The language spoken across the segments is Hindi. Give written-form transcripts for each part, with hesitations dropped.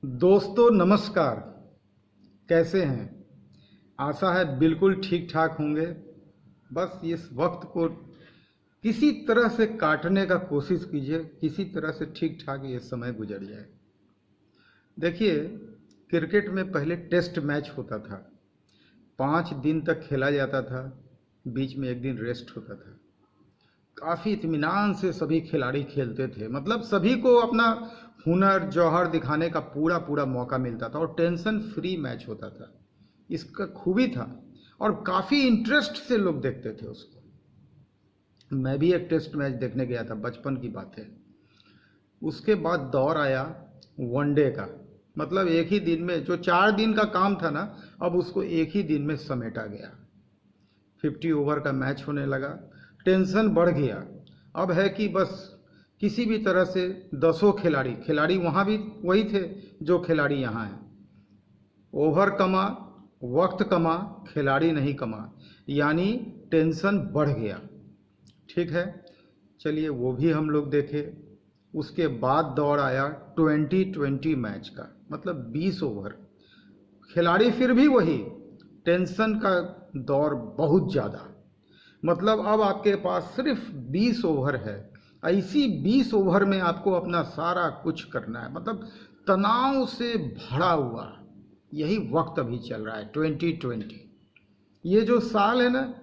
दोस्तों नमस्कार। कैसे हैं? आशा है बिल्कुल ठीक ठाक होंगे। बस इस वक्त को किसी तरह से काटने का कोशिश कीजिए, किसी तरह से ठीक ठाक ये समय गुजर जाए। देखिए, क्रिकेट में पहले टेस्ट मैच होता था, 5 दिन तक खेला जाता था, बीच में एक दिन रेस्ट होता था। काफ़ी इत्मीनान से सभी खिलाड़ी खेलते थे, मतलब सभी को अपना हुनर जौहर दिखाने का पूरा पूरा मौका मिलता था और टेंशन फ्री मैच होता था। इसका खूबी था और काफ़ी इंटरेस्ट से लोग देखते थे उसको। मैं भी एक टेस्ट मैच देखने गया था, बचपन की बात है। उसके बाद दौर आया वनडे का, मतलब एक ही दिन में जो 4 दिन का काम था ना, अब उसको एक ही दिन में समेटा गया। 50 ओवर का मैच होने लगा, टेंशन बढ़ गया। अब है कि बस किसी भी तरह से 10 खिलाड़ी वहाँ भी वही थे जो खिलाड़ी यहाँ हैं। ओवर कमा, वक्त कमा, खिलाड़ी नहीं कमा, यानी टेंशन बढ़ गया। ठीक है, चलिए वो भी हम लोग देखे। उसके बाद दौर आया 2020 मैच का, मतलब 20 ओवर। खिलाड़ी फिर भी वही, टेंशन का दौर बहुत ज़्यादा। मतलब अब आपके पास सिर्फ 20 ओवर है। ऐसी 20 ओवर में आपको अपना सारा कुछ करना है, मतलब तनाव से भरा हुआ यही वक्त अभी चल रहा है 2020। ये जो साल है ना,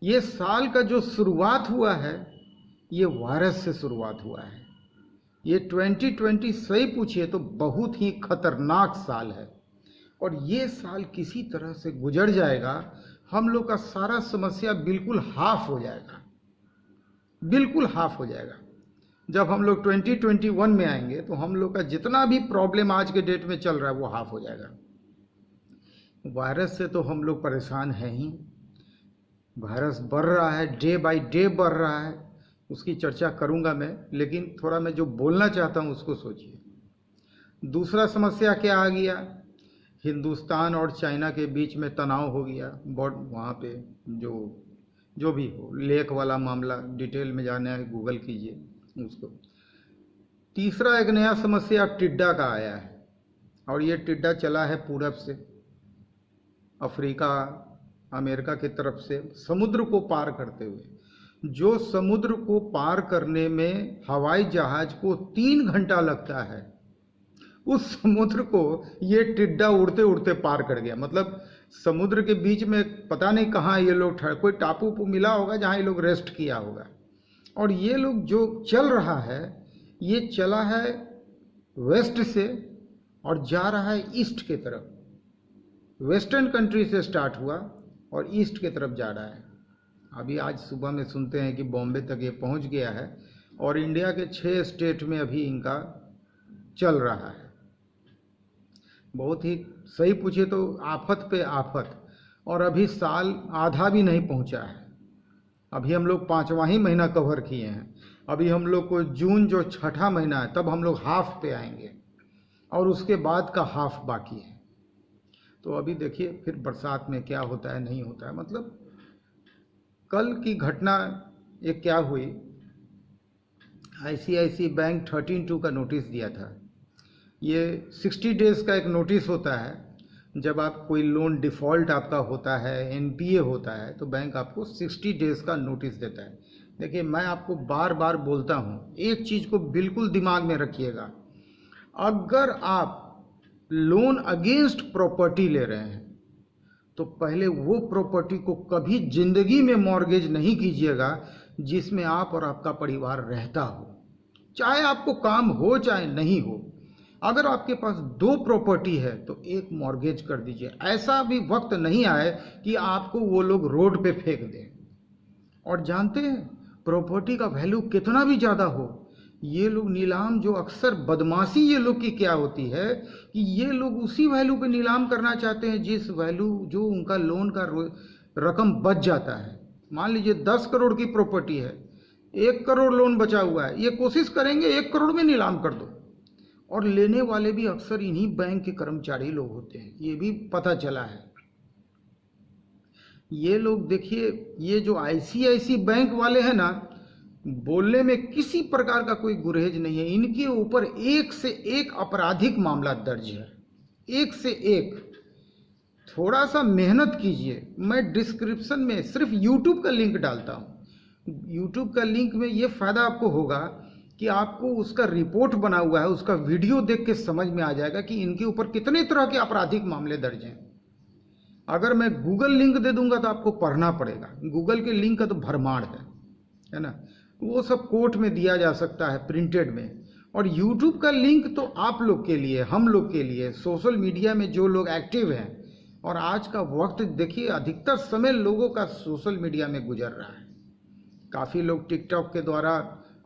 ये साल का जो शुरुआत हुआ है, ये वायरस से शुरुआत हुआ है। ये 2020 सही पूछिए तो बहुत ही खतरनाक साल है और ये साल किसी तरह से गुजर जाएगा, हम लोग का सारा समस्या बिल्कुल हाफ हो जाएगा, बिल्कुल हाफ हो जाएगा। जब हम लोग 2021 में आएंगे तो हम लोग का जितना भी प्रॉब्लम आज के डेट में चल रहा है वो हाफ हो जाएगा। वायरस से तो हम लोग परेशान हैं ही। वायरस बढ़ रहा है, डे बाय डे बढ़ रहा है, उसकी चर्चा करूंगा मैं, लेकिन थोड़ा मैं जो बोलना चाहता हूं उसको सोचिए। दूसरा समस्या क्या आ गया? हिंदुस्तान और चाइना के बीच में तनाव हो गया। बहुत वहाँ पे जो भी हो, लेक वाला मामला, डिटेल में जाना है गूगल कीजिए उसको। तीसरा एक नया समस्या टिड्डा का आया है और ये टिड्डा चला है पूरब से, अफ्रीका अमेरिका की तरफ से, समुद्र को पार करते हुए। जो समुद्र को पार करने में हवाई जहाज को 3 घंटा लगता है, उस समुद्र को ये टिड्डा उड़ते उड़ते पार कर गया। मतलब समुद्र के बीच में पता नहीं कहाँ ये लोग कोई टापू मिला होगा जहाँ ये लोग रेस्ट किया होगा। और ये लोग जो चल रहा है, ये चला है वेस्ट से और जा रहा है ईस्ट के तरफ। वेस्टर्न कंट्री से स्टार्ट हुआ और ईस्ट के तरफ जा रहा है। अभी आज सुबह में सुनते हैं कि बॉम्बे तक ये पहुंच गया है और इंडिया के 6 स्टेट में अभी इनका चल रहा है। बहुत ही सही पूछे तो आफत पे आफत, और अभी साल आधा भी नहीं पहुंचा है। अभी हम लोग 5वां ही महीना कवर किए हैं। अभी हम लोग को जून जो 6ठा महीना है, तब हम लोग हाफ पे आएंगे और उसके बाद का हाफ बाकी है। तो अभी देखिए फिर बरसात में क्या होता है नहीं होता है। मतलब कल की घटना एक क्या हुई, ICICI बैंक 13(2) का नोटिस दिया था। ये 60 डेज का एक नोटिस होता है। जब आप कोई लोन डिफ़ॉल्ट आपका होता है, NPA होता है, तो बैंक आपको 60 डेज का नोटिस देता है। देखिए, मैं आपको बार बार बोलता हूँ, एक चीज़ को बिल्कुल दिमाग में रखिएगा। अगर आप लोन अगेंस्ट प्रॉपर्टी ले रहे हैं तो पहले वो प्रॉपर्टी को कभी जिंदगी में मॉर्गेज नहीं कीजिएगा जिसमें आप और आपका परिवार रहता हो, चाहे आपको काम हो चाहे नहीं हो। अगर आपके पास 2 प्रॉपर्टी है तो एक मॉर्गेज कर दीजिए। ऐसा भी वक्त नहीं आए कि आपको वो लोग रोड पे फेंक दें। और जानते हैं प्रॉपर्टी का वैल्यू कितना भी ज़्यादा हो, ये लोग नीलाम, जो अक्सर बदमाशी ये लोग की क्या होती है कि ये लोग उसी वैल्यू पे नीलाम करना चाहते हैं जिस वैल्यू जो उनका लोन का रकम बच जाता है। मान लीजिए 10 करोड़ की प्रॉपर्टी है, 1 करोड़ लोन बचा हुआ है, ये कोशिश करेंगे 1 करोड़ में नीलाम कर दो। और लेने वाले भी अक्सर इन्हीं बैंक के कर्मचारी लोग होते हैं, ये भी पता चला है। ये लोग देखिए, ये जो ICICI बैंक वाले हैं ना, बोलने में किसी प्रकार का कोई गुरेज नहीं है। इनके ऊपर एक से एक आपराधिक मामला दर्ज है, एक से एक। थोड़ा सा मेहनत कीजिए। मैं डिस्क्रिप्शन में सिर्फ यूट्यूब का लिंक डालता हूँ। यूट्यूब का लिंक में ये फ़ायदा आपको होगा कि आपको उसका रिपोर्ट बना हुआ है, उसका वीडियो देख के समझ में आ जाएगा कि इनके ऊपर कितने तरह के आपराधिक मामले दर्ज हैं। अगर मैं गूगल लिंक दे दूंगा तो आपको पढ़ना पड़ेगा। गूगल के लिंक का तो भरमार है ना। वो सब कोर्ट में दिया जा सकता है प्रिंटेड में। और यूट्यूब का लिंक तो आप लोग के लिए, हम लोग के लिए, सोशल मीडिया में जो लोग एक्टिव हैं। और आज का वक्त देखिए, अधिकतर समय लोगों का सोशल मीडिया में गुजर रहा है। काफ़ी लोग टिकटॉक के द्वारा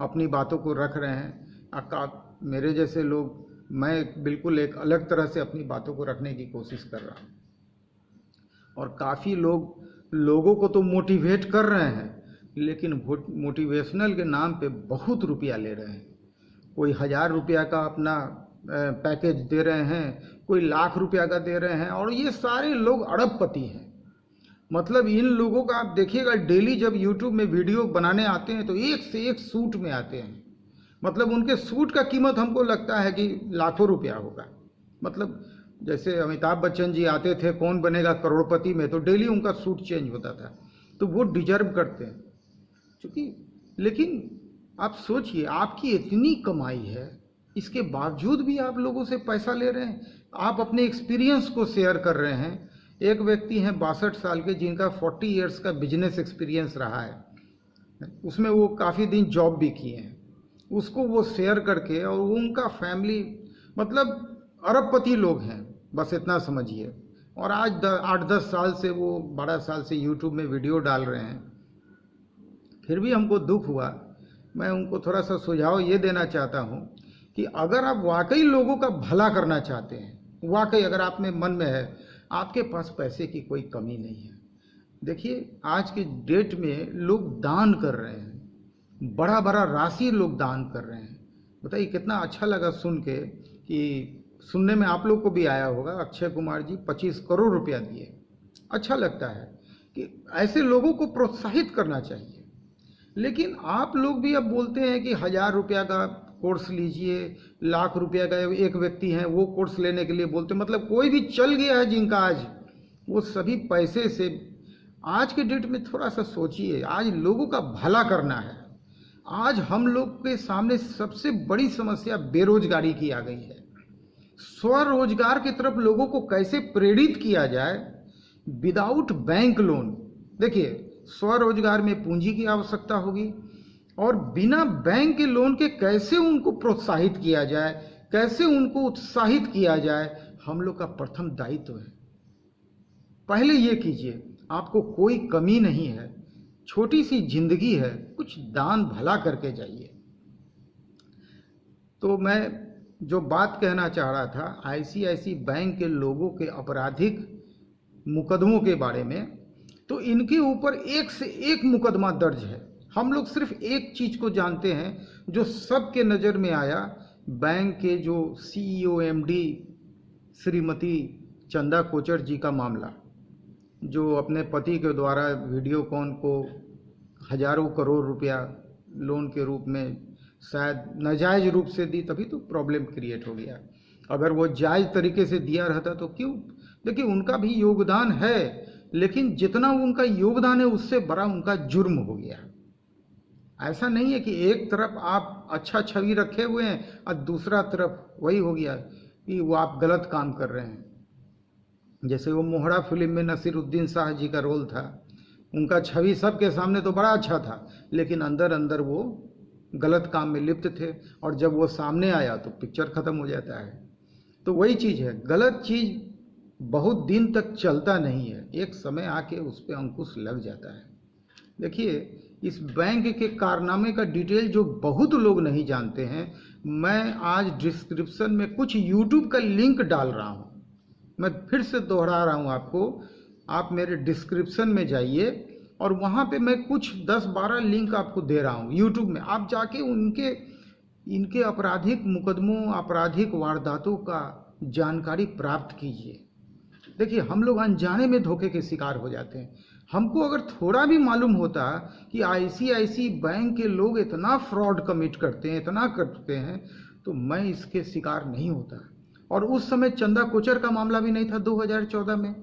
अपनी बातों को रख रहे हैं। मेरे जैसे लोग, मैं बिल्कुल एक अलग तरह से अपनी बातों को रखने की कोशिश कर रहा हूँ। और काफ़ी लोगों को तो मोटिवेट कर रहे हैं, लेकिन मोटिवेशनल के नाम पे बहुत रुपया ले रहे हैं। कोई 1000 रुपया का अपना पैकेज दे रहे हैं, कोई लाख रुपया का दे रहे हैं। और ये सारे लोग अरबपति हैं। मतलब इन लोगों का आप देखिएगा, डेली जब यूट्यूब में वीडियो बनाने आते हैं तो एक से एक सूट में आते हैं। मतलब उनके सूट का कीमत हमको लगता है कि लाखों रुपया होगा। मतलब जैसे अमिताभ बच्चन जी आते थे कौन बनेगा करोड़पति में, तो डेली उनका सूट चेंज होता था। तो वो डिजर्व करते हैं क्योंकि, लेकिन आप सोचिए, आपकी इतनी कमाई है, इसके बावजूद भी आप लोगों से पैसा ले रहे हैं। आप अपने एक्सपीरियंस को शेयर कर रहे हैं। एक व्यक्ति हैं 62 साल के, जिनका 40 इयर्स का बिजनेस एक्सपीरियंस रहा है। उसमें वो काफ़ी दिन जॉब भी किए हैं। उसको वो शेयर करके, और उनका फैमिली, मतलब अरबपति लोग हैं, बस इतना समझिए। और आज 8-10 साल से, वो 12 साल से यूट्यूब में वीडियो डाल रहे हैं। फिर भी हमको दुख हुआ। मैं उनको थोड़ा सा सुझाव ये देना चाहता हूँ कि अगर आप वाकई लोगों का भला करना चाहते हैं, वाकई अगर आप में मन में है, आपके पास पैसे की कोई कमी नहीं है। देखिए, आज के डेट में लोग दान कर रहे हैं, बड़ा बड़ा राशि लोग दान कर रहे हैं। बताइए कितना अच्छा लगा सुन के, कि सुनने में आप लोग को भी आया होगा, अक्षय कुमार जी 25 करोड़ रुपया दिए। अच्छा लगता है कि ऐसे लोगों को प्रोत्साहित करना चाहिए। लेकिन आप लोग भी अब बोलते हैं कि 1000 रुपया का कोर्स लीजिए, लाख रुपया का एक व्यक्ति है वो कोर्स लेने के लिए बोलते। मतलब कोई भी चल गया है जिनका आज, वो सभी पैसे से। आज के डेट में थोड़ा सा सोचिए, आज लोगों का भला करना है। आज हम लोग के सामने सबसे बड़ी समस्या बेरोजगारी की आ गई है। स्वरोजगार की तरफ लोगों को कैसे प्रेरित किया जाए विदाउट बैंक लोन। देखिए, स्वरोजगार में पूंजी की आवश्यकता होगी, और बिना बैंक के लोन के कैसे उनको प्रोत्साहित किया जाए, कैसे उनको उत्साहित किया जाए, हम लोग का प्रथम दायित्व है। पहले ये कीजिए। आपको कोई कमी नहीं है, छोटी सी जिंदगी है, कुछ दान भला करके जाइए। तो मैं जो बात कहना चाह रहा था, आईसीआईसी बैंक के लोगों के आपराधिक मुकदमों के बारे में, तो इनके ऊपर एक से एक मुकदमा दर्ज है। हम लोग सिर्फ एक चीज को जानते हैं जो सबके नज़र में आया, बैंक के जो सीईओ एमडी श्रीमती चंदा कोचर जी का मामला, जो अपने पति के द्वारा वीडियोकॉन को हजारों करोड़ रुपया लोन के रूप में शायद नाजायज रूप से दी, तभी तो प्रॉब्लम क्रिएट हो गया। अगर वो जायज तरीके से दिया रहता तो क्यों। देखिए, उनका भी योगदान है, लेकिन जितना उनका योगदान है उससे बड़ा उनका जुर्म हो गया। ऐसा नहीं है कि एक तरफ आप अच्छा छवि रखे हुए हैं और दूसरा तरफ वही हो गया कि वो आप गलत काम कर रहे हैं। जैसे वो मोहरा फिल्म में नसीरुद्दीन शाह जी का रोल था, उनका छवि सबके सामने तो बड़ा अच्छा था, लेकिन अंदर अंदर वो गलत काम में लिप्त थे, और जब वो सामने आया तो पिक्चर खत्म हो जाता है। तो वही चीज़ है, गलत चीज़ बहुत दिन तक चलता नहीं है, एक समय आके उस पर अंकुश लग जाता है। देखिए, इस बैंक के कारनामे का डिटेल जो बहुत लोग नहीं जानते हैं, मैं आज डिस्क्रिप्शन में कुछ यूट्यूब का लिंक डाल रहा हूँ। मैं फिर से दोहरा रहा हूँ आपको, आप मेरे डिस्क्रिप्शन में जाइए और वहाँ पे मैं कुछ 10-12 लिंक आपको दे रहा हूँ यूट्यूब में। आप जाके इनके आपराधिक मुकदमों, आपराधिक वारदातों का जानकारी प्राप्त कीजिए। देखिए, हम लोग अनजाने में धोखे के शिकार हो जाते हैं। हमको अगर थोड़ा भी मालूम होता कि आईसीआईसी बैंक के लोग इतना फ्रॉड कमिट करते हैं, इतना करते हैं, तो मैं इसके शिकार नहीं होता। और उस समय चंदा कोचर का मामला भी नहीं था 2014 में,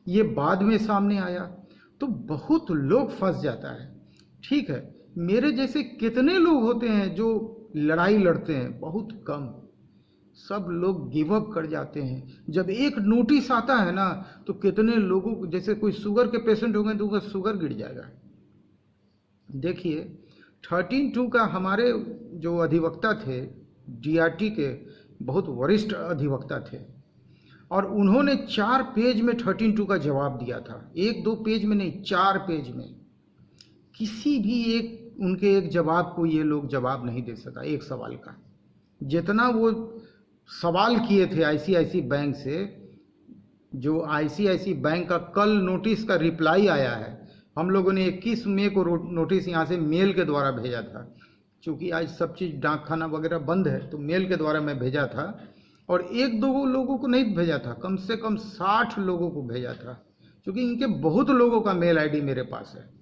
ये बाद में सामने आया। तो बहुत लोग फंस जाता है। ठीक है, मेरे जैसे कितने लोग होते हैं जो लड़ाई लड़ते हैं? बहुत कम। सब लोग गिव अप कर जाते हैं। जब एक नोटिस आता है ना, तो कितने लोगों को, जैसे कोई शुगर के पेशेंट हो गए तो उनका शुगर गिर जाएगा। देखिए 13(2) का हमारे जो अधिवक्ता थे डीआरटी के, बहुत वरिष्ठ अधिवक्ता थे, और उन्होंने 4 पेज में 13(2) का जवाब दिया था। 1-2 पेज में नहीं, 4 पेज में। किसी भी एक उनके एक जवाब को ये लोग जवाब नहीं दे सका, एक सवाल का। जितना वो सवाल किए थे आईसीआईसी बैंक से, जो आईसीआईसी बैंक का कल नोटिस का रिप्लाई आया है, हम लोगों ने 21 मई को नोटिस यहाँ से मेल के द्वारा भेजा था। क्योंकि आज सब चीज़ डाक खाना वगैरह बंद है, तो मेल के द्वारा मैं भेजा था। और 1-2 लोगों को नहीं भेजा था, कम से कम 60 लोगों को भेजा था, क्योंकि इनके बहुत लोगों का मेल आईडी मेरे पास है।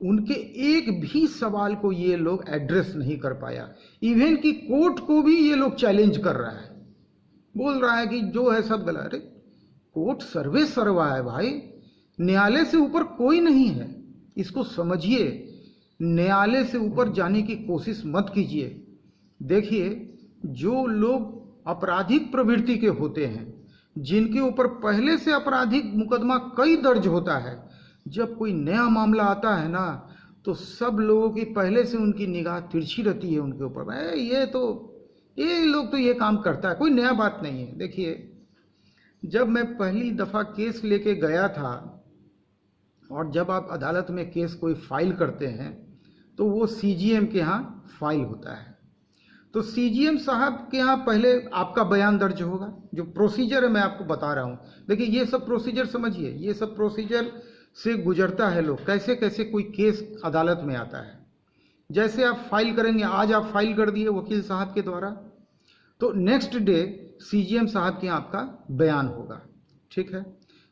उनके एक भी सवाल को ये लोग एड्रेस नहीं कर पाया। इवन कि कोर्ट को भी ये लोग चैलेंज कर रहा है, बोल रहा है कि जो है सब गलत। अरे कोर्ट सर्वे सर्वा है भाई, न्यायालय से ऊपर कोई नहीं है, इसको समझिए। न्यायालय से ऊपर जाने की कोशिश मत कीजिए। देखिए, जो लोग आपराधिक प्रवृत्ति के होते हैं, जिनके ऊपर पहले से आपराधिक मुकदमा कई दर्ज होता है, जब कोई नया मामला आता है ना, तो सब लोगों की पहले से उनकी निगाह तिरछी रहती है उनके ऊपर। ये लोग तो ये काम करता है, कोई नया बात नहीं है। देखिए, जब मैं पहली दफ़ा केस लेके गया था, और जब आप अदालत में केस कोई फाइल करते हैं, तो वो सीजीएम के यहाँ फाइल होता है। तो सीजीएम साहब के यहाँ पहले आपका बयान दर्ज होगा। जो प्रोसीजर है मैं आपको बता रहा हूँ। देखिए, ये सब प्रोसीजर समझिए, ये सब प्रोसीजर से गुजरता है लोग, कैसे कैसे कोई केस अदालत में आता है। जैसे आप फाइल करेंगे, आज आप फाइल कर दिए वकील साहब के द्वारा, तो नेक्स्ट डे सीजीएम साहब के यहाँ आपका बयान होगा। ठीक है,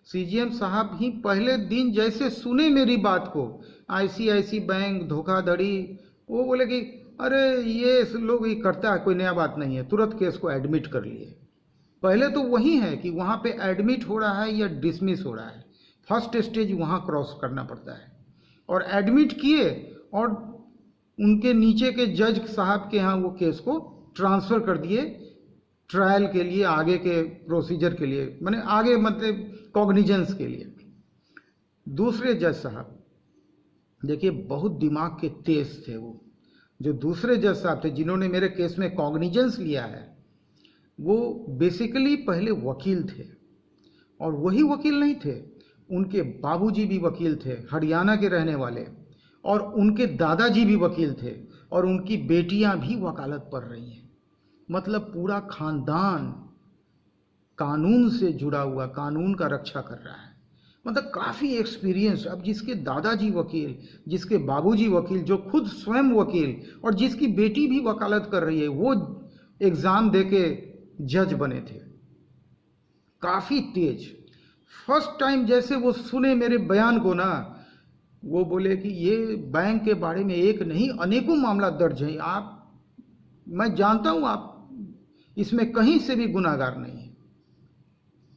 सीजीएम साहब ही पहले दिन जैसे सुने मेरी बात को, आईसीआईसी बैंक धोखाधड़ी, वो बोले कि अरे ये लोग ही करता है, कोई नया बात नहीं है, तुरंत केस को एडमिट कर लिए। पहले तो वही है कि वहाँ पे एडमिट हो रहा है या डिसमिस हो रहा है, फर्स्ट स्टेज वहाँ क्रॉस करना पड़ता है। और एडमिट किए, और उनके नीचे के जज साहब के यहाँ वो केस को ट्रांसफ़र कर दिए ट्रायल के लिए, आगे के प्रोसीजर के लिए, माने आगे मतलब कॉग्निजेंस के लिए। दूसरे जज साहब, देखिए बहुत दिमाग के तेज थे वो। जो दूसरे जज साहब थे जिन्होंने मेरे केस में कॉग्निजेंस लिया है, वो बेसिकली पहले वकील थे। और वही वकील नहीं थे, उनके बाबूजी भी वकील थे, हरियाणा के रहने वाले, और उनके दादाजी भी वकील थे, और उनकी बेटियां भी वकालत पढ़ रही हैं। मतलब पूरा खानदान कानून से जुड़ा हुआ, कानून का रक्षा कर रहा है। मतलब काफ़ी एक्सपीरियंस। अब जिसके दादाजी वकील, जिसके बाबूजी वकील, जो खुद स्वयं वकील, और जिसकी बेटी भी वकालत कर रही है, वो एग्ज़ाम देके जज बने थे। काफ़ी तेज। फर्स्ट टाइम जैसे वो सुने मेरे बयान को ना, वो बोले कि ये बैंक के बारे में एक नहीं अनेकों मामला दर्ज है, मैं जानता हूँ आप इसमें कहीं से भी गुनाहगार नहीं है।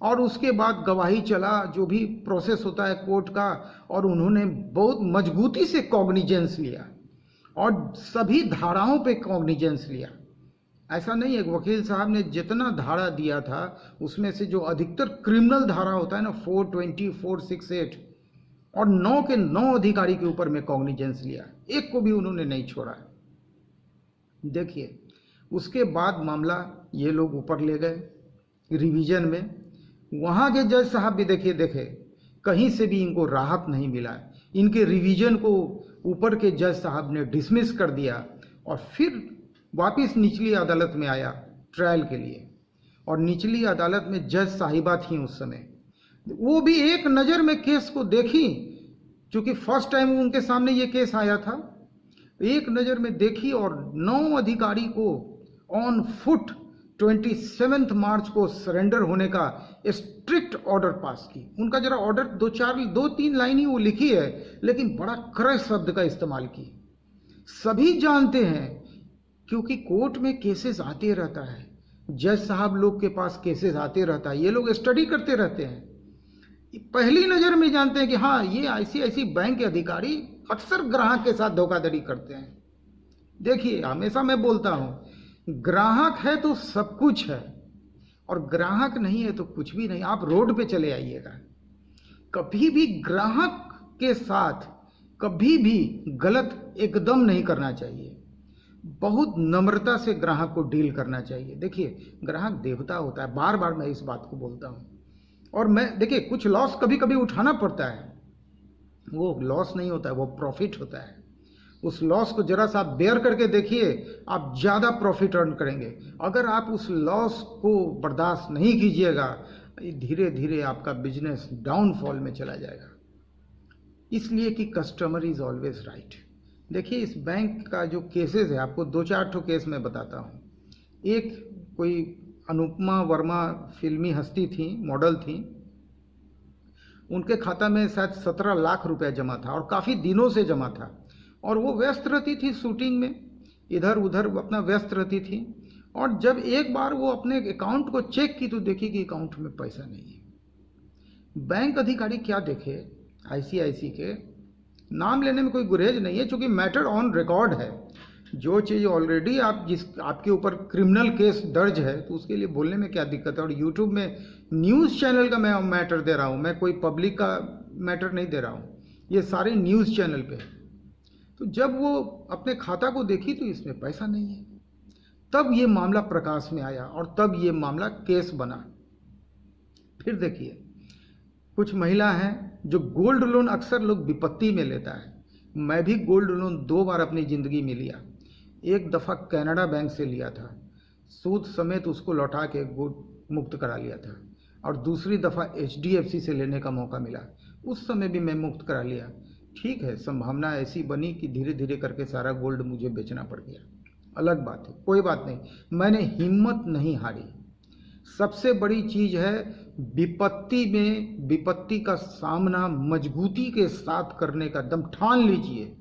और उसके बाद गवाही चला, जो भी प्रोसेस होता है कोर्ट का, और उन्होंने बहुत मजबूती से कॉग्निजेंस लिया, और सभी धाराओं पे कॉग्निजेंस लिया। ऐसा नहीं है, वकील साहब ने जितना धारा दिया था उसमें से जो अधिकतर क्रिमिनल धारा होता है ना, 420, 468, और 9 के 9 अधिकारी के ऊपर में कॉग्निजेंस लिया, एक को भी उन्होंने नहीं छोड़ा। देखिए, उसके बाद मामला ये लोग ऊपर ले गए रिवीजन में। वहाँ के जज साहब भी देखे कहीं से भी इनको राहत नहीं मिला। इनके रिवीजन को ऊपर के जज साहब ने डिसमिस कर दिया, और फिर वापस निचली अदालत में आया ट्रायल के लिए। और निचली अदालत में जज साहिबा थी उस समय, वो भी एक नज़र में केस को देखी, क्योंकि फर्स्ट टाइम उनके सामने ये केस आया था। एक नज़र में देखी और 9 अधिकारी को ऑन फुट 27 मार्च को सरेंडर होने का स्ट्रिक्ट ऑर्डर पास की। उनका जरा ऑर्डर दो तीन लाइन ही वो लिखी है, लेकिन बड़ा क्रय शब्द का इस्तेमाल की। सभी जानते हैं, क्योंकि कोर्ट में केसेस आते रहता है, जज साहब लोग के पास केसेस आते रहता है, ये लोग स्टडी करते रहते हैं, पहली नजर में जानते हैं कि हाँ, ये आईसीआईसी बैंक के अधिकारी अक्सर ग्राहक के साथ धोखाधड़ी करते हैं। देखिए, हमेशा मैं बोलता हूं, ग्राहक है तो सब कुछ है, और ग्राहक नहीं है तो कुछ भी नहीं। आप रोड पे चले आइएगा, कभी भी ग्राहक के साथ कभी भी गलत एकदम नहीं करना चाहिए। बहुत नम्रता से ग्राहक को डील करना चाहिए। देखिए, ग्राहक देवता होता है, बार बार मैं इस बात को बोलता हूं। और मैं देखिए, कुछ लॉस कभी कभी उठाना पड़ता है, वो लॉस नहीं होता है, वो प्रॉफिट होता है। उस लॉस को जरा सा आप बेयर करके देखिए, आप ज़्यादा प्रॉफिट अर्न करेंगे। अगर आप उस लॉस को बर्दाश्त नहीं कीजिएगा, धीरे धीरे आपका बिजनेस डाउनफॉल में चला जाएगा। इसलिए कि कस्टमर इज ऑलवेज राइट। देखिए, इस बैंक का जो केसेस है, आपको 2-4 ठो केस मैं बताता हूँ। एक कोई अनुपमा वर्मा फिल्मी हस्ती थी, मॉडल थी, उनके खाता में शायद 17 लाख रुपया जमा था, और काफ़ी दिनों से जमा था, और वो व्यस्त रहती थी शूटिंग में, इधर उधर अपना व्यस्त रहती थी। और जब एक बार वो अपने अकाउंट को चेक की तो देखी कि अकाउंट में पैसा नहीं है। बैंक अधिकारी क्या देखे, आईसीआईसी के, नाम लेने में कोई गुरेज नहीं है, क्योंकि मैटर ऑन रिकॉर्ड है। जो चीज़ ऑलरेडी आपके ऊपर क्रिमिनल केस दर्ज है, तो उसके लिए बोलने में क्या दिक्कत है। और यूट्यूब में न्यूज़ चैनल का मैं मैटर दे रहा हूँ, मैं कोई पब्लिक का मैटर नहीं दे रहा हूँ, ये सारे न्यूज़ चैनल पे। तो जब वो अपने खाता को देखी तो इसमें पैसा नहीं है, तब ये मामला प्रकाश में आया, और तब ये मामला केस बना। फिर देखिए, कुछ महिला हैं जो गोल्ड लोन अक्सर लोग विपत्ति में लेता है। मैं भी गोल्ड लोन 2 बार अपनी ज़िंदगी में लिया। एक दफ़ा कनाडा बैंक से लिया था, सूद समेत उसको लौटा के मुक्त करा लिया था, और दूसरी दफ़ा HDFC से लेने का मौका मिला, उस समय भी मैं मुक्त करा लिया। ठीक है, संभावना ऐसी बनी कि धीरे धीरे करके सारा गोल्ड मुझे बेचना पड़ गया, अलग बात है, कोई बात नहीं, मैंने हिम्मत नहीं हारी। सबसे बड़ी चीज़ है, विपत्ति में विपत्ति का सामना मजबूती के साथ करने का दम ठान लीजिए।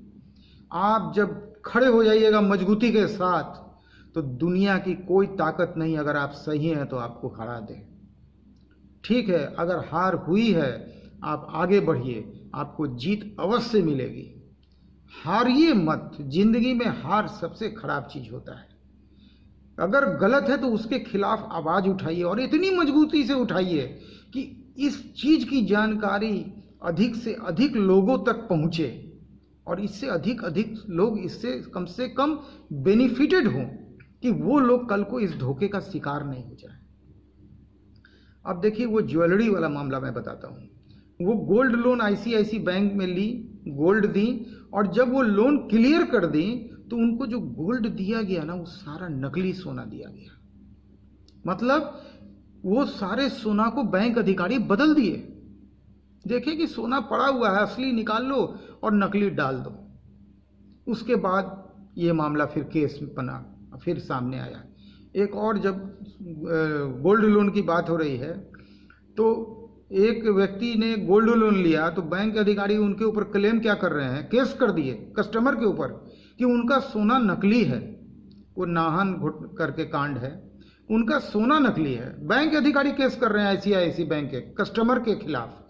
आप जब खड़े हो जाइएगा मजबूती के साथ, तो दुनिया की कोई ताकत नहीं, अगर आप सही हैं तो आपको हरा दे। ठीक है, अगर हार हुई है, आप आगे बढ़िए, आपको जीत अवश्य मिलेगी। हारिए मत, जिंदगी में हार सबसे खराब चीज होता है। अगर गलत है तो उसके खिलाफ आवाज उठाइए, और इतनी मजबूती से उठाइए कि इस चीज की जानकारी अधिक से अधिक लोगों तक पहुंचे, और इससे अधिक लोग इससे कम से कम बेनिफिटेड हों, कि वो लोग कल को इस धोखे का शिकार नहीं हो जाए। अब देखिए, वो ज्वेलरी वाला मामला मैं बताता हूँ। वो गोल्ड लोन आईसीआईसी बैंक में ली, गोल्ड दी, और जब वो लोन क्लियर कर दी तो उनको जो गोल्ड दिया गया ना, वो सारा नकली सोना दिया गया। मतलब वो सारे सोना को बैंक अधिकारी बदल दिए। देखिए कि सोना पड़ा हुआ है, असली निकाल लो और नकली डाल दो। उसके बाद ये मामला फिर केस बना, फिर सामने आया। एक और, जब गोल्ड लोन की बात हो रही है, तो एक व्यक्ति ने गोल्ड लोन लिया, तो बैंक अधिकारी उनके ऊपर क्लेम क्या कर रहे हैं, केस कर दिए कस्टमर के ऊपर कि उनका सोना नकली है। वो नाहन घुट करके कांड है, उनका सोना नकली है। बैंक अधिकारी केस कर रहे हैं आईसीआईसी बैंक के कस्टमर के खिलाफ।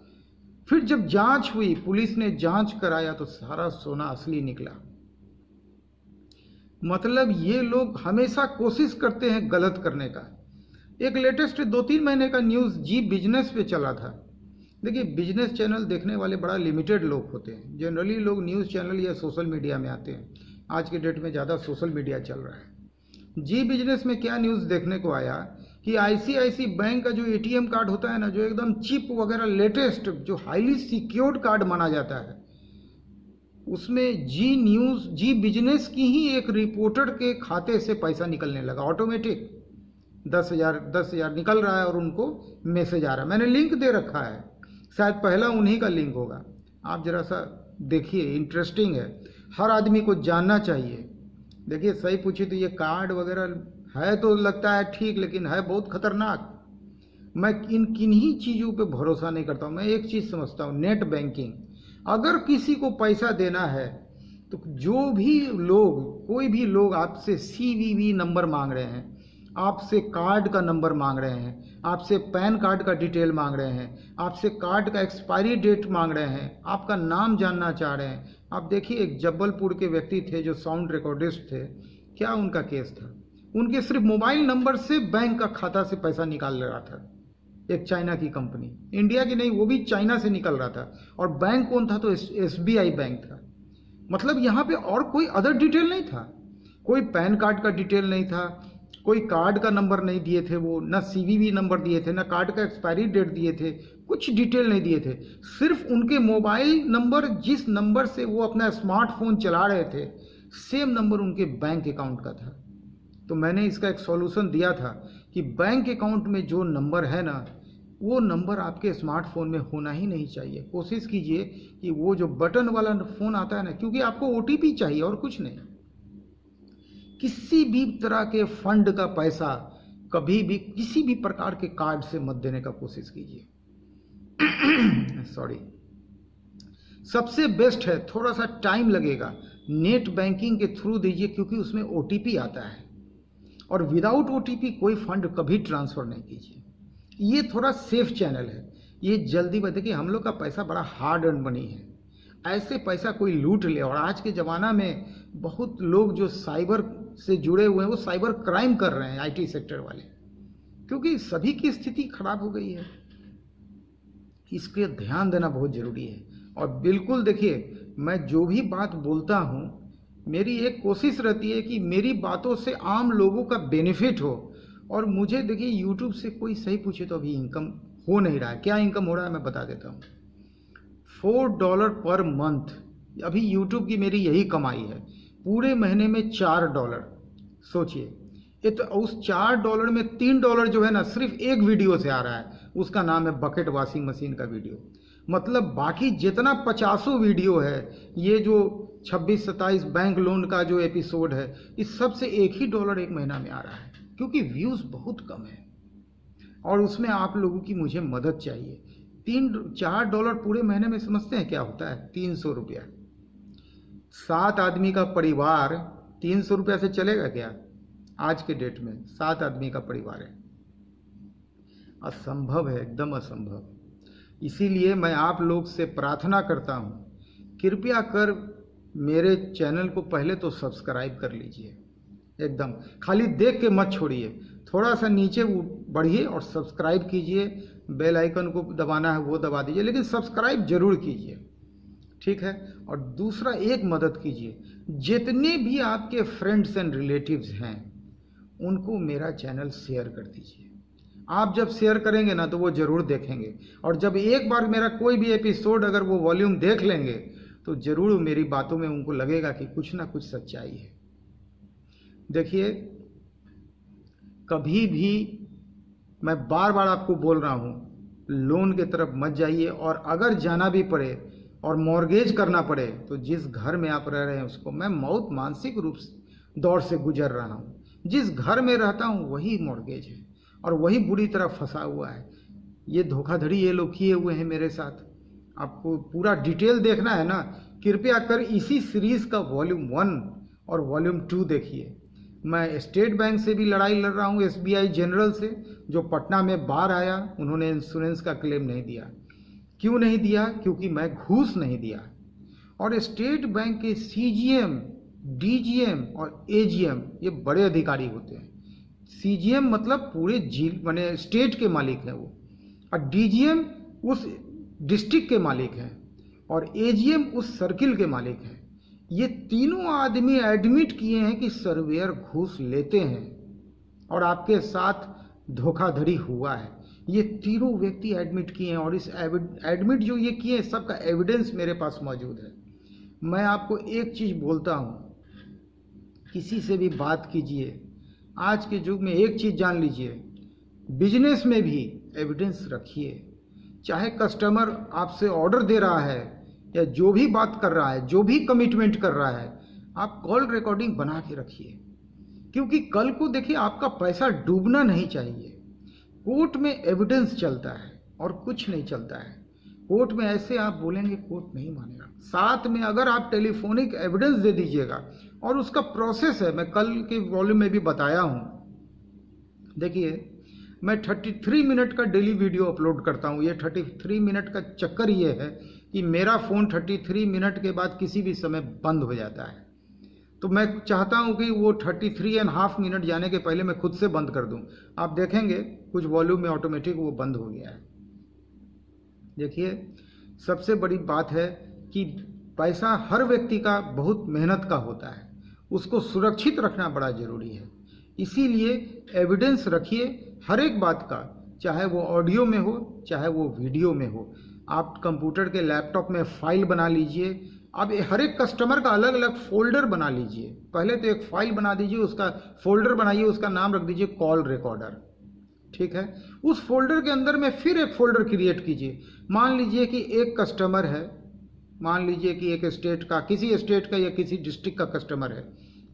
फिर जब जांच हुई, पुलिस ने जांच कराया, तो सारा सोना असली निकला। मतलब ये लोग हमेशा कोशिश करते हैं गलत करने का। एक लेटेस्ट 2-3 महीने का न्यूज़ जी बिजनेस पे चला था। देखिए, बिजनेस चैनल देखने वाले बड़ा लिमिटेड लोग होते हैं। जनरली लोग न्यूज़ चैनल या सोशल मीडिया में आते हैं। आज के डेट में ज़्यादा सोशल मीडिया चल रहा है। जी बिजनेस में क्या न्यूज़ देखने को आया कि आईसीआईसी बैंक का जो एटीएम कार्ड होता है ना, जो एकदम चिप वगैरह लेटेस्ट, जो हाईली सिक्योर्ड कार्ड माना जाता है, उसमें जी बिजनेस की ही एक रिपोर्टर के खाते से पैसा निकलने लगा ऑटोमेटिक। 10,000 निकल रहा है और उनको मैसेज आ रहा है। मैंने लिंक दे रखा है, शायद पहला उन्हीं का लिंक होगा। आप जरा सा देखिए, इंटरेस्टिंग है, हर आदमी को जानना चाहिए। देखिए, सही पूछिए तो ये कार्ड वगैरह है तो लगता है ठीक, लेकिन है बहुत खतरनाक। मैं इन किन्हीं चीज़ों पे भरोसा नहीं करता हूँ। मैं एक चीज़ समझता हूँ, नेट बैंकिंग, अगर किसी को पैसा देना है तो जो भी लोग, कोई भी लोग आपसे CVV नंबर मांग रहे हैं, आपसे कार्ड का नंबर मांग रहे हैं, आपसे पैन कार्ड का डिटेल मांग रहे हैं, आपसे कार्ड का एक्सपायरी डेट मांग रहे हैं, आपका नाम जानना चाह रहे हैं। आप देखिए, एक जबलपुर के व्यक्ति थे जो साउंड रिकॉर्डिस्ट थे, क्या उनका केस था? उनके सिर्फ मोबाइल नंबर से बैंक का खाता से पैसा निकाल रहा था एक चाइना की कंपनी, इंडिया की नहीं, वो भी चाइना से निकल रहा था। और बैंक कौन था? तो SBI बैंक था। मतलब यहाँ पे और कोई अदर डिटेल नहीं था, कोई पैन कार्ड का डिटेल नहीं था, कोई कार्ड का नंबर नहीं दिए थे वो, ना CVV नंबर दिए थे, ना कार्ड का एक्सपायरी डेट दिए थे, कुछ डिटेल नहीं दिए थे। सिर्फ उनके मोबाइल नंबर, जिस नंबर से वो अपना स्मार्टफोन चला रहे थे, सेम नंबर उनके बैंक अकाउंट का था। तो मैंने इसका एक सॉल्यूशन दिया था कि बैंक अकाउंट में जो नंबर है ना, वो नंबर आपके स्मार्टफोन में होना ही नहीं चाहिए। कोशिश कीजिए कि वो जो बटन वाला फ़ोन आता है ना, क्योंकि आपको OTP चाहिए और कुछ नहीं। किसी भी तरह के फंड का पैसा कभी भी किसी भी प्रकार के कार्ड से मत देने का कोशिश कीजिए। सॉरी। सबसे बेस्ट है, थोड़ा सा टाइम लगेगा, नेट बैंकिंग के थ्रू दीजिए, क्योंकि उसमें OTP आता है, और विदाउट OTP कोई फंड कभी ट्रांसफ़र नहीं कीजिए। ये थोड़ा सेफ चैनल है। ये जल्दी देखिए, हम लोग का पैसा बड़ा हार्ड अर्न मनी है, ऐसे पैसा कोई लूट ले। और आज के ज़माना में बहुत लोग जो साइबर से जुड़े हुए हैं, वो साइबर क्राइम कर रहे हैं, IT सेक्टर वाले, क्योंकि सभी की स्थिति खराब हो गई है। इसके ध्यान देना बहुत ज़रूरी है। और बिल्कुल देखिए, मैं जो भी बात बोलता हूँ, मेरी एक कोशिश रहती है कि मेरी बातों से आम लोगों का बेनिफिट हो। और मुझे देखिए, यूट्यूब से कोई सही पूछे तो अभी इनकम हो नहीं रहा है। क्या इनकम हो रहा है मैं बता देता हूँ। $4 पर मंथ अभी यूट्यूब की मेरी यही कमाई है। पूरे महीने में $4। सोचिए, ये तो उस $4 में $3 जो है ना, सिर्फ एक वीडियो से आ रहा है, उसका नाम है बकेट वॉशिंग मशीन का वीडियो। मतलब बाकी जितना 50 वीडियो है, ये जो 26-27 बैंक लोन का जो एपिसोड है, इस सब से $1 ही एक महीना में आ रहा है, क्योंकि व्यूज़ बहुत कम है और उसमें आप लोगों की मुझे मदद चाहिए। $4 पूरे महीने में समझते हैं क्या होता है? 300 रुपया। 7 आदमी का परिवार 300 रुपया से चलेगा क्या? आज के डेट में 7 आदमी का परिवार है, असंभव है, एकदम असंभव। इसीलिए मैं आप लोग से प्रार्थना करता हूँ, कृपया कर मेरे चैनल को पहले तो सब्सक्राइब कर लीजिए। एकदम खाली देख के मत छोड़िए, थोड़ा सा नीचे बढ़िए और सब्सक्राइब कीजिए। बेल आइकन को दबाना है वो दबा दीजिए, लेकिन सब्सक्राइब जरूर कीजिए, ठीक है। और दूसरा, एक मदद कीजिए, जितने भी आपके फ्रेंड्स एंड रिलेटिव्स हैं उनको मेरा चैनल शेयर कर दीजिए। आप जब शेयर करेंगे ना तो वो ज़रूर देखेंगे, और जब एक बार मेरा कोई भी एपिसोड अगर वो वॉल्यूम देख लेंगे तो ज़रूर मेरी बातों में उनको लगेगा कि कुछ ना कुछ सच्चाई है। देखिए, कभी भी मैं बार बार आपको बोल रहा हूँ, लोन के तरफ मत जाइए, और अगर जाना भी पड़े और मॉर्गेज करना पड़े तो जिस घर में आप रह रहे हैं उसको, मैं बहुत मानसिक रूप से दौर से गुजर रहा हूँ। जिस घर में रहता हूँ वही मॉर्गेज है और वही बुरी तरह फंसा हुआ है। ये धोखाधड़ी ये लोग किए हुए हैं मेरे साथ। आपको पूरा डिटेल देखना है ना, कृपया कर इसी सीरीज़ का वॉल्यूम 1 और वॉल्यूम 2 देखिए। मैं स्टेट बैंक से भी लड़ाई लड़ रहा हूँ, SBI जनरल से, जो पटना में बार आया, उन्होंने इंश्योरेंस का क्लेम नहीं दिया। क्यों नहीं दिया? क्योंकि मैं घूस नहीं दिया। और स्टेट बैंक के CGM, DGM और AGM ये बड़े अधिकारी होते हैं। CGM मतलब पूरे जिले माने स्टेट के मालिक हैं वो, और DGM उस डिस्ट्रिक्ट के मालिक हैं, और AGM उस सर्किल के मालिक हैं। ये तीनों आदमी एडमिट किए हैं कि सर्वेयर घूस लेते हैं और आपके साथ धोखाधड़ी हुआ है। ये तीनों व्यक्ति एडमिट किए हैं, और इस एडमिट जो ये किए हैं सबका एविडेंस मेरे पास मौजूद है। मैं आपको एक चीज़ बोलता हूँ, किसी से भी बात कीजिए, आज के युग में एक चीज़ जान लीजिए, बिजनेस में भी एविडेंस रखिए। चाहे कस्टमर आपसे ऑर्डर दे रहा है या जो भी बात कर रहा है, जो भी कमिटमेंट कर रहा है, आप कॉल रिकॉर्डिंग बना के रखिए, क्योंकि कल को देखिए आपका पैसा डूबना नहीं चाहिए। कोर्ट में एविडेंस चलता है और कुछ नहीं चलता है। कोर्ट में ऐसे आप बोलेंगे, कोर्ट नहीं मानेगा। साथ में अगर आप टेलीफोनिक एविडेंस दे दीजिएगा, और उसका प्रोसेस है, मैं कल के वॉल्यूम में भी बताया हूं। देखिए, मैं 33 मिनट का डेली वीडियो अपलोड करता हूं। ये 33 मिनट का चक्कर ये है कि मेरा फ़ोन 33 मिनट के बाद किसी भी समय बंद हो जाता है। तो मैं चाहता हूं कि वो 33.5 मिनट जाने के पहले मैं खुद से बंद कर दूं। आप देखेंगे कुछ वॉल्यूम में ऑटोमेटिक वो बंद हो गया है। देखिए, सबसे बड़ी बात है कि पैसा हर व्यक्ति का बहुत मेहनत का होता है, उसको सुरक्षित रखना बड़ा जरूरी है। इसीलिए एविडेंस रखिए हर एक बात का, चाहे वो ऑडियो में हो चाहे वो वीडियो में हो। आप कंप्यूटर के लैपटॉप में फाइल बना लीजिए। आप हर एक कस्टमर का अलग अलग फोल्डर बना लीजिए। पहले तो एक फाइल बना दीजिए, उसका फोल्डर बनाइए, उसका नाम रख दीजिए कॉल रिकॉर्डर। ठीक है, उस फोल्डर के अंदर में फिर एक फोल्डर क्रिएट कीजिए। मान लीजिए कि एक कस्टमर है, मान लीजिए कि एक स्टेट का, किसी स्टेट का या किसी डिस्ट्रिक्ट का कस्टमर है,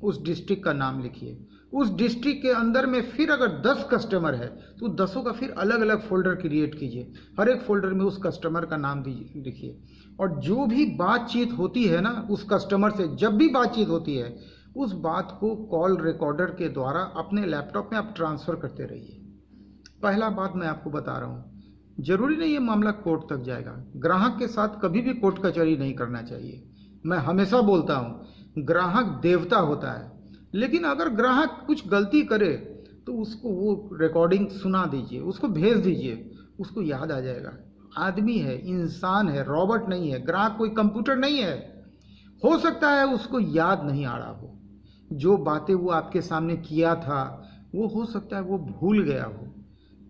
उस डिस्ट्रिक्ट का नाम लिखिए। उस डिस्ट्रिक्ट के अंदर में फिर अगर 10 कस्टमर है तो 10 का फिर अलग अलग फोल्डर क्रिएट कीजिए। हर एक फोल्डर में उस कस्टमर का नाम लिखिए। और जो भी बातचीत होती है ना उस कस्टमर से, जब भी बातचीत होती है, उस बात को कॉल रिकॉर्डर के द्वारा अपने लैपटॉप में आप ट्रांसफ़र करते रहिए। पहला बात मैं आपको बता रहा हूँ, जरूरी नहीं ये मामला कोर्ट तक जाएगा। ग्राहक के साथ कभी भी कोर्ट कचहरी नहीं करना चाहिए। मैं हमेशा बोलता हूँ, ग्राहक देवता होता है, लेकिन अगर ग्राहक कुछ गलती करे तो उसको वो रिकॉर्डिंग सुना दीजिए, उसको भेज दीजिए, उसको याद आ जाएगा। आदमी है, इंसान है, रॉबोट नहीं है। ग्राहक कोई कंप्यूटर नहीं है। हो सकता है उसको याद नहीं आ रहा हो, जो बातें वो आपके सामने किया था वो हो सकता है वो भूल गया हो,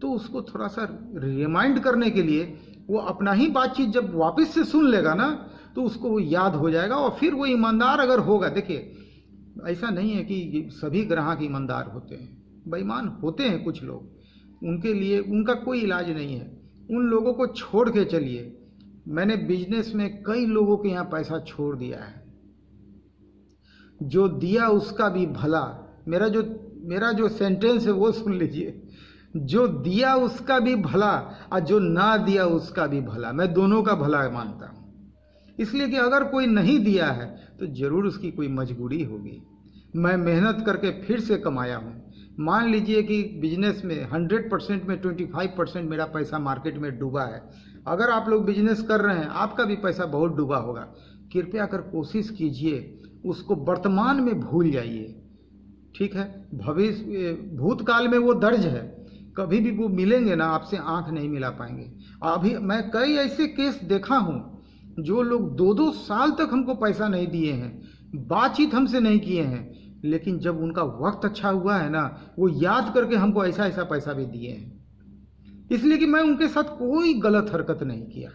तो उसको थोड़ा सा रिमाइंड करने के लिए वो अपना ही बातचीत जब वापस से सुन लेगा ना तो उसको वो याद हो जाएगा। और फिर वो ईमानदार अगर होगा, देखिए ऐसा नहीं है कि सभी ग्राहक ईमानदार होते हैं, बेईमान होते हैं कुछ लोग, उनके लिए उनका कोई इलाज नहीं है। उन लोगों को छोड़ के चलिए। मैंने बिजनेस में कई लोगों के यहाँ पैसा छोड़ दिया है। जो दिया उसका भी भला, मेरा जो सेंटेंस है वो सुन लीजिए, जो दिया उसका भी भला और जो ना दिया उसका भी भला। मैं दोनों का भला मानता हूँ, इसलिए कि अगर कोई नहीं दिया है तो जरूर उसकी कोई मजबूरी होगी। मैं मेहनत करके फिर से कमाया हूँ। मान लीजिए कि बिजनेस में 100% में 25% मेरा पैसा मार्केट में डूबा है। अगर आप लोग बिजनेस कर रहे हैं, आपका भी पैसा बहुत डूबा होगा। कृपया कर कोशिश कीजिए, उसको वर्तमान में भूल जाइए। ठीक है, भविष्य भूतकाल में वो दर्ज है, कभी भी वो मिलेंगे ना आपसे आंख नहीं मिला पाएंगे। अभी मैं कई ऐसे केस देखा हूँ जो लोग 2-2 साल तक हमको पैसा नहीं दिए हैं, बातचीत हमसे नहीं किए हैं, लेकिन जब उनका वक्त अच्छा हुआ है ना, वो याद करके हमको ऐसा ऐसा पैसा भी दिए हैं। इसलिए कि मैं उनके साथ कोई गलत हरकत नहीं किया।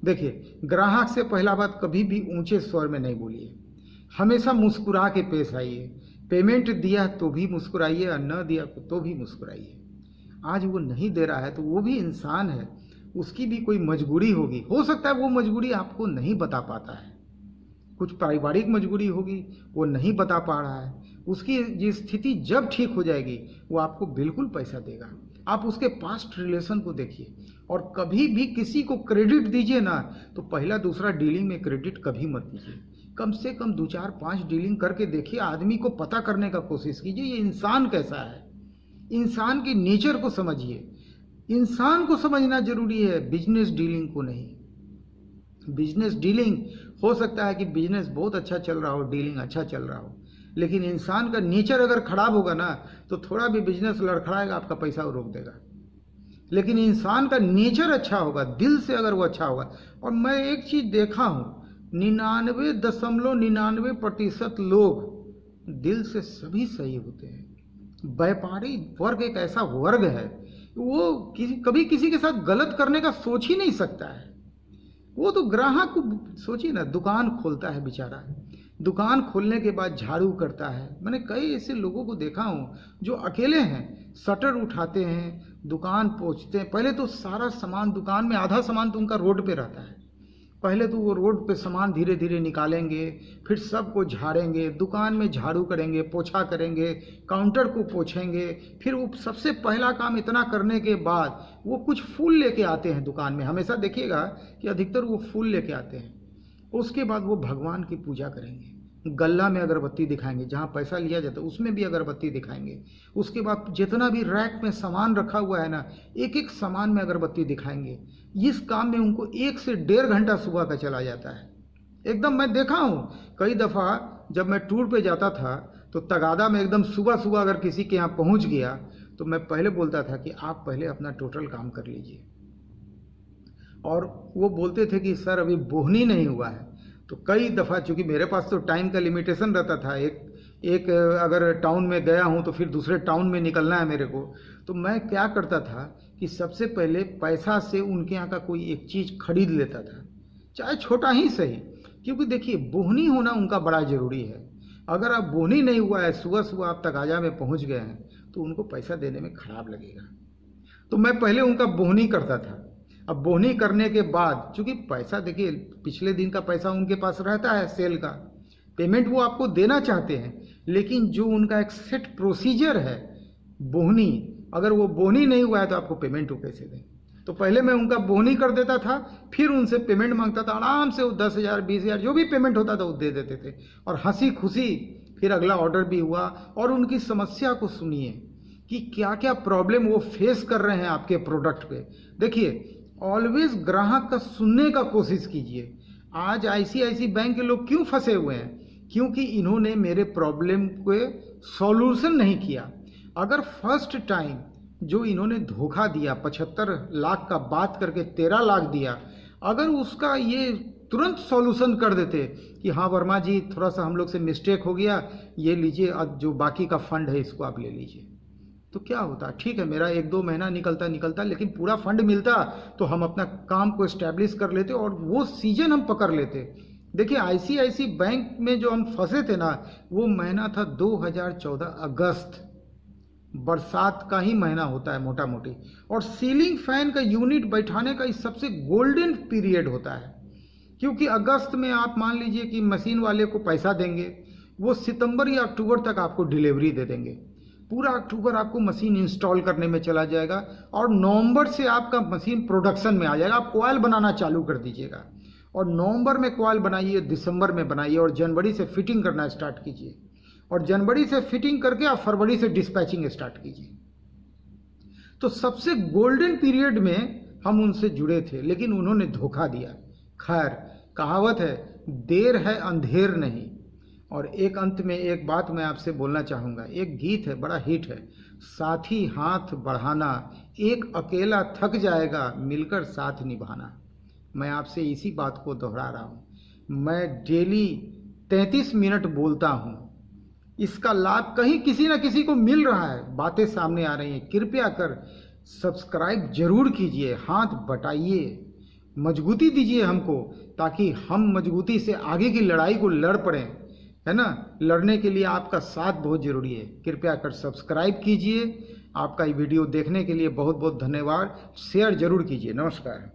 देखिए, ग्राहक से पहला बात, कभी भी ऊंचे स्वर में नहीं बोलिए, हमेशा मुस्कुरा के पेश आइए। पेमेंट दिया तो भी मुस्कुराइए और न दिया तो भी मुस्कुराइए। आज वो नहीं दे रहा है तो वो भी इंसान है, उसकी भी कोई मजबूरी होगी। हो सकता है वो मजबूरी आपको नहीं बता पाता है, कुछ पारिवारिक मजबूरी होगी, वो नहीं बता पा रहा है। उसकी ये स्थिति जब ठीक हो जाएगी वो आपको बिल्कुल पैसा देगा। आप उसके पास्ट रिलेशन को देखिए, और कभी भी किसी को क्रेडिट दीजिए ना तो पहला दूसरा डीलिंग में क्रेडिट कभी मत दीजिए। कम से कम 2-4-5 डीलिंग करके देखिए, आदमी को पता करने का कोशिश कीजिए ये इंसान कैसा है। इंसान की नेचर को समझिए। इंसान को समझना जरूरी है, बिजनेस डीलिंग को नहीं। बिजनेस डीलिंग हो सकता है कि बिजनेस बहुत अच्छा चल रहा हो, डीलिंग अच्छा चल रहा हो, लेकिन इंसान का नेचर अगर खराब होगा ना तो थोड़ा भी बिजनेस लड़खड़ाएगा, आपका पैसा वो रोक देगा। लेकिन इंसान का नेचर अच्छा होगा, दिल से अगर वो अच्छा होगा। और मैं एक चीज देखा हूं, 99.99% लोग दिल से सभी सही होते हैं। व्यापारी वर्ग एक ऐसा वर्ग है, वो कभी किसी के साथ गलत करने का सोच ही नहीं सकता है। वो तो ग्राहक को सोचिए ना, दुकान खोलता है बेचारा, दुकान खोलने के बाद झाड़ू करता है। मैंने कई ऐसे लोगों को देखा हूँ जो अकेले हैं, शटर उठाते हैं, दुकान पोंछते हैं। पहले तो सारा सामान दुकान में, आधा सामान तो उनका रोड पे रहता है, पहले तो वो रोड पे सामान धीरे धीरे निकालेंगे, फिर सबको झाड़ेंगे, दुकान में झाड़ू करेंगे, पोछा करेंगे, काउंटर को पोछेंगे, फिर वो सबसे पहला काम इतना करने के बाद वो कुछ फूल लेके आते हैं दुकान में। हमेशा देखिएगा कि अधिकतर वो फूल लेके आते हैं। उसके बाद वो भगवान की पूजा करेंगे, गल्ला में अगरबत्ती दिखाएंगे, जहाँ पैसा लिया जाता है उसमें भी अगरबत्ती दिखाएंगे। उसके बाद जितना भी रैक में सामान रखा हुआ है ना, एक एक सामान में अगरबत्ती दिखाएंगे। इस काम में उनको 1 से 1.5 घंटा सुबह का चला जाता है। एकदम मैं देखा हूँ कई दफ़ा जब मैं टूर पे जाता था तो तगादा में एकदम सुबह सुबह अगर किसी के यहाँ पहुँच गया तो मैं पहले बोलता था कि आप पहले अपना टोटल काम कर लीजिए, और वो बोलते थे कि सर अभी बोहनी नहीं हुआ है। तो कई दफ़ा, चूँकि मेरे पास तो टाइम का लिमिटेशन रहता था, एक अगर टाउन में गया हूँ तो फिर दूसरे टाउन में निकलना है मेरे को, तो मैं क्या करता था कि सबसे पहले पैसा से उनके यहाँ का कोई एक चीज़ खरीद लेता था, चाहे छोटा ही सही, क्योंकि देखिए बोहनी होना उनका बड़ा ज़रूरी है। अगर आप बोहनी नहीं हुआ है, सुबह सुबह आप तगाजा में पहुँच गए हैं, तो उनको पैसा देने में खराब लगेगा। तो मैं पहले उनका बोहनी करता था। अब बोहनी करने के बाद, चूँकि पैसा देखिए पिछले दिन का पैसा उनके पास रहता है, सेल का पेमेंट वो आपको देना चाहते हैं, लेकिन जो उनका एक सेट प्रोसीजर है बोहनी, अगर वो बोहनी नहीं हुआ है तो आपको पेमेंट वो कैसे दें। तो पहले मैं उनका बोहनी कर देता था, फिर उनसे पेमेंट मांगता था, आराम से वो 10,000 20,000 जो भी पेमेंट होता था वो दे देते थे, और हंसी खुशी फिर अगला ऑर्डर भी हुआ। और उनकी समस्या को सुनिए कि क्या क्या प्रॉब्लम वो फेस कर रहे हैं आपके प्रोडक्ट पे। देखिए ऑलवेज ग्राहक का सुनने का कोशिश कीजिए। आज ICICI बैंक के लोग क्यों फंसे हुए हैं? क्योंकि इन्होंने मेरे प्रॉब्लम को सॉल्यूशन नहीं किया। अगर फर्स्ट टाइम जो इन्होंने धोखा दिया, 75 लाख का बात करके 13 लाख दिया, अगर उसका ये तुरंत सॉल्यूशन कर देते कि हाँ वर्मा जी थोड़ा सा हम लोग से मिस्टेक हो गया, ये लीजिए, अब जो बाकी का फंड है इसको आप ले लीजिए, तो क्या होता? ठीक है, मेरा 1-2 महीना निकलता, लेकिन पूरा फंड मिलता तो हम अपना काम को एस्टैब्लिश कर लेते और वो सीजन हम पकड़ लेते। देखिए ICICI बैंक में जो हम फंसे थे ना, वो महीना था 2014 अगस्त, बरसात का ही महीना होता है मोटा मोटी, और सीलिंग फैन का यूनिट बैठाने का सबसे गोल्डन पीरियड होता है। क्योंकि अगस्त में आप मान लीजिए कि मशीन वाले को पैसा देंगे, वो सितंबर या अक्टूबर तक आपको डिलीवरी दे देंगे। पूरा अक्टूबर आपको मशीन इंस्टॉल करने में चला जाएगा, और नवंबर से आपका मशीन प्रोडक्शन में आ जाएगा। आप कॉइल बनाना चालू कर दीजिएगा, और नवंबर में कॉइल बनाइए, दिसंबर में बनाइए, और जनवरी से फिटिंग करना स्टार्ट कीजिए, और जनवरी से फिटिंग करके आप फरवरी से डिस्पैचिंग स्टार्ट कीजिए। तो सबसे गोल्डन पीरियड में हम उनसे जुड़े थे, लेकिन उन्होंने धोखा दिया। खैर, कहावत है देर है अंधेर नहीं। और एक अंत में एक बात मैं आपसे बोलना चाहूँगा। एक गीत है, बड़ा हिट है, साथी हाथ बढ़ाना, एक अकेला थक जाएगा, मिलकर साथ निभाना। मैं आपसे इसी बात को दोहरा रहा हूँ। मैं डेली 33 मिनट बोलता हूँ, इसका लाभ कहीं किसी न किसी को मिल रहा है, बातें सामने आ रही हैं। कृपया कर सब्सक्राइब जरूर कीजिए, हाथ बटाइए, मजबूती दीजिए हमको, ताकि हम मजबूती से आगे की लड़ाई को लड़ पड़ें, है ना। लड़ने के लिए आपका साथ बहुत ज़रूरी है। कृपया कर सब्सक्राइब कीजिए। आपका ये वीडियो देखने के लिए बहुत बहुत धन्यवाद। शेयर जरूर कीजिए। नमस्कार।